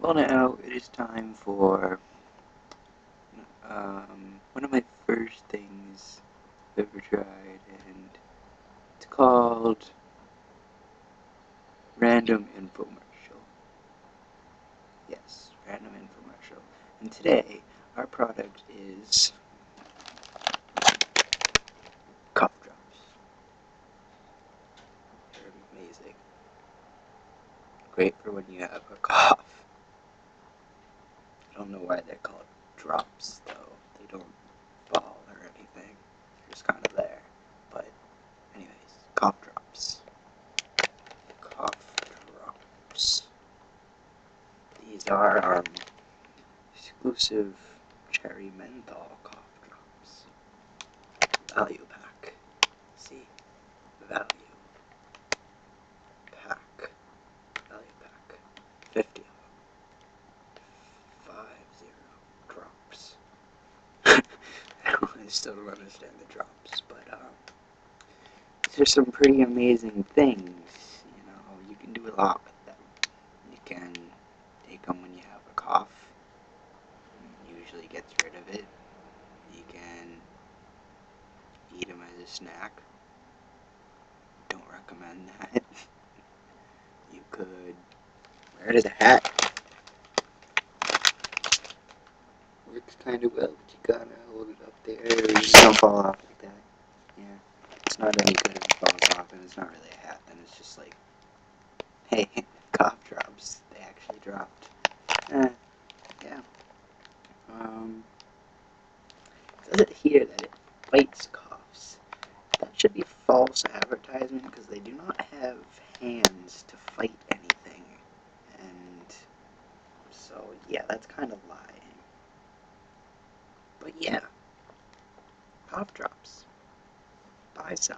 Well, now it is time for one of my first things I've ever tried, and it's called Random Infomercial. Yes, Random Infomercial. And today, our product is cough drops. They're amazing. Great for when you have a cough. I don't know why they're called drops, though. They don't fall or anything. They're just kind of there. But, anyways, cough drops. Cough drops. These are our exclusive cherry menthol cough drops. Value pack. See? Value pack. Value pack. 50 of them. 50 drops. I still don't understand the drops, but these are some pretty amazing things. You know, you can do a lot with them. You can take them when you have a cough. It usually gets rid of it. You can eat them as a snack. Don't recommend that. You could wear it as a hat. Works kind of well, but you gotta hold it up there or you don't fall off like that. Yeah, it's not any good if it falls off, and it's not really a hat, then it's just like, hey, cough drops. They actually dropped. Yeah. It says it here that it fights coughs. That should be false advertisement because they do not have hands to fight anything. And so, yeah, that's kind of lying. But yeah, cough drops. Buy some.